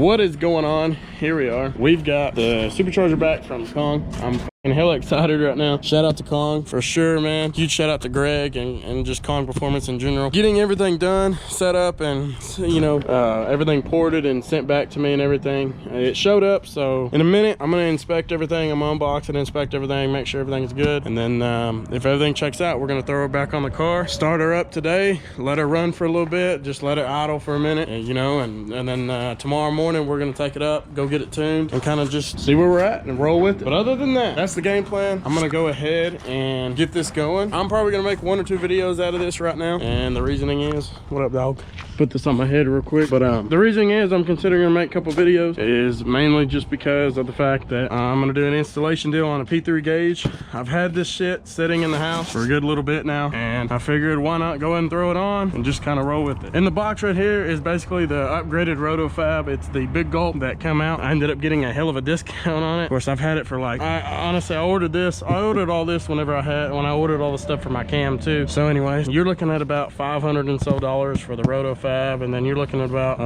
What is going on? Here we are. We've got the supercharger back from Kong. I'm hella excited right now. Shout out to Kong for sure, man. Huge shout out to Greg and just Kong Performance in general. Getting everything done, set up, and everything ported and sent back to me and everything. It showed up, so in a minute I'm gonna inspect everything. I'm gonna unbox it, inspect everything, make sure everything's good, and then if everything checks out, we're gonna throw her back on the car, start her up today, let her run for a little bit, just let it idle for a minute, and then tomorrow morning we're gonna take it up, go get it tuned, and kind of just see where we're at and roll with it. But other than that, that's the game plan. I'm gonna go ahead and get this going. I'm probably gonna make 1 or 2 videos out of this right now, and the reasoning is, what up, dog? Put this on my head real quick. But the reasoning is I'm considering to make a couple videos is mainly just because of the fact that I'm gonna do an installation deal on a P3 gauge. I've had this shit sitting in the house for a good little bit now, and I figured why not go ahead and throw it on and just kind of roll with it. In the box right here is basically the upgraded roto fab. It's the big gulp that come out. I ended up getting a hell of a discount on it. Of course, I've had it for like, honestly, I ordered all this when I ordered all the stuff for my cam too. So anyways, you're looking at about $500 and so for the roto fab, and then you're looking at about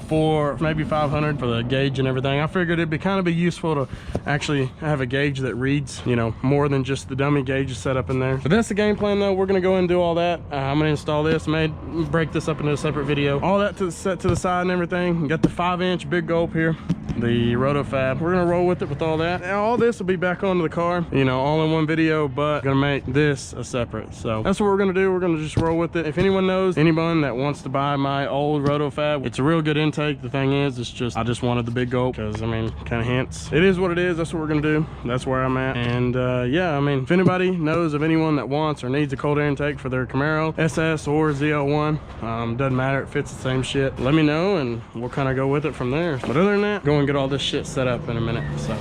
$400, maybe $500 for the gauge and everything. I figured it'd be useful to actually have a gauge that reads, more than just the dummy gauge set up in there. But that's the game plan though. We're gonna go and do all that. I'm gonna install this, break this up into a separate video. All that set to the side and everything. Got the 5-inch big gulp here, the roto fab. We're gonna roll with it with all that. Now, all this will be back onto the car, all in one video, but gonna make this a separate. So that's what we're gonna do. We're gonna just roll with it. If anyone knows anyone that wants to buy my old roto fab, it's a real good intake. The thing is, I just wanted the big gulp because kind of hints. It is what it is. That's what we're gonna do. That's where I'm at. And yeah, if anybody knows of anyone that wants or needs a cold air intake for their Camaro SS or ZL1, doesn't matter, it fits the same shit, let me know and we'll kind of go with it from there. But other than that, go and get all this shit set up in a minute. So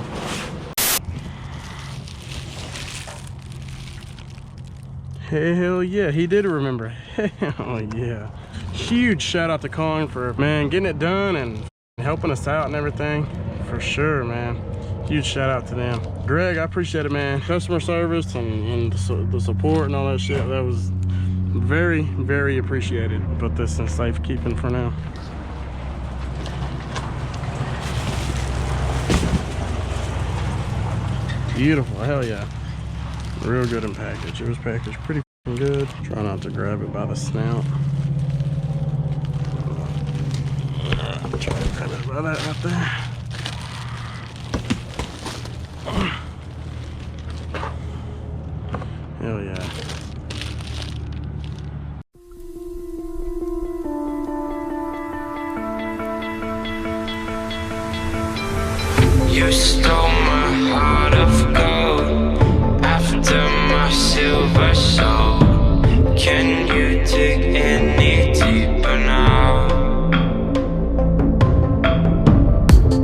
hell yeah, he did remember. Hell yeah. Huge shout out to Kong for, man, getting it done and helping us out and everything. For sure, man. Huge shout out to them. Greg, I appreciate it, man. Customer service and the support and all that shit, that was very, very appreciated. Put this in safekeeping for now. Beautiful, hell yeah. Real good in package. It was packaged pretty good. Try not to grab it by the snout. Try to grab it by that right there. Hell yeah. You stole my heart of gold after my silver soul. Can you dig any deeper now?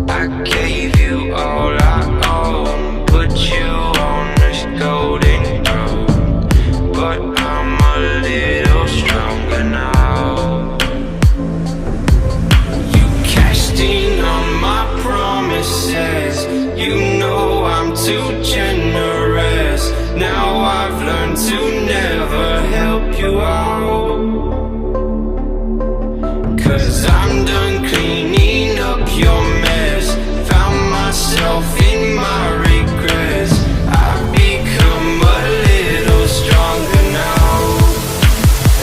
I gave you all I own, put you on this golden throne, but I'm a little stronger now. You cashed in on my promises. You know I'm too generous. Now I've learned to never help you out, 'cause I'm done cleaning up your mess. Found myself in my regrets. I've become a little stronger now.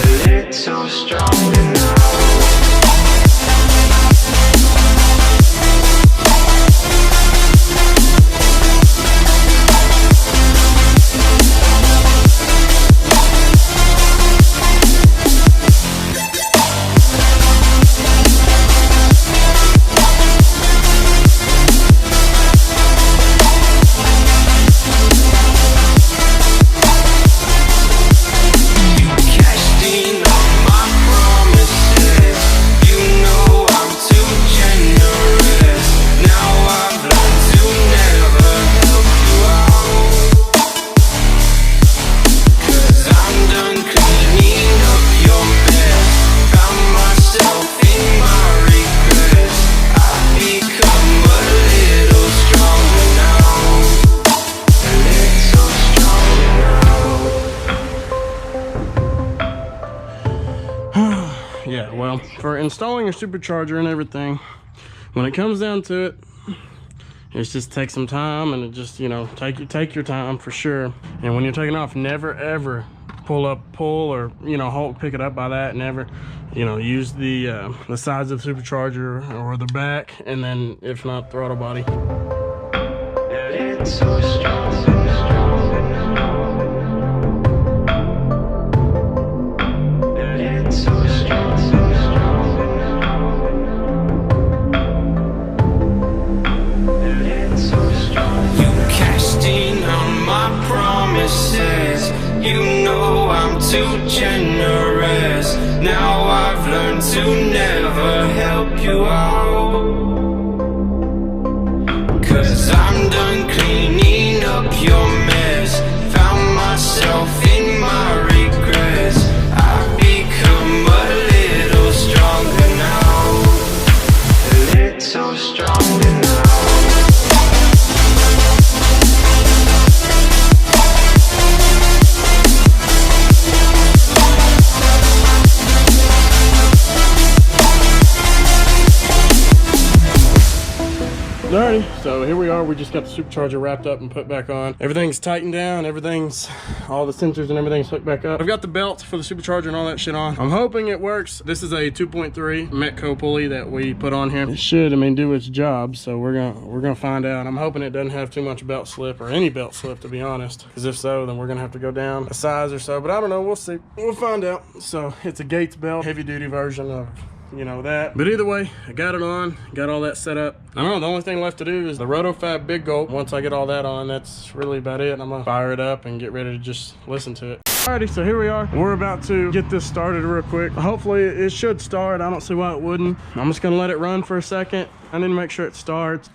A little stronger now. Yeah, well, for installing your supercharger and everything, when it comes down to it, it just takes some time, and it just, you know, take your time for sure. And when you're taking off, never ever pull or, you know, hold, pick it up by that. Never, you know, use the sides of the supercharger or the back, and then if not, throttle body. It's so strong. It's so strong. It's so strong. You cashed in on my promises. You know I'm too generous. Now I've learned to never help you out. 'Cause I'm done cleaning up your mess. Found myself in my regrets. I've become a little stronger now. A little stronger now. Alrighty, so here we are. We just got the supercharger wrapped up and put back on. Everything's tightened down. Everything's, all the sensors and everything's hooked back up. I've got the belt for the supercharger and all that shit on. I'm hoping it works. This is a 2.3 Metco pulley that we put on here. It should, I mean, do its job. So we're gonna find out. I'm hoping it doesn't have too much belt slip or any belt slip, to be honest. Because if so, then we're gonna have to go down a size or so. But I don't know. We'll see. We'll find out. So it's a Gates belt, heavy duty version of, you know, that. But either way, I got it on, got all that set up. I don't know, the only thing left to do is the RotoFab Big Gulp. Once I get all that on, that's really about it. I'm gonna fire it up and get ready to just listen to it. Alrighty, so here we are. We're about to get this started real quick. Hopefully it should start. I don't see why it wouldn't. I'm just gonna let it run for a second. I need to make sure it starts.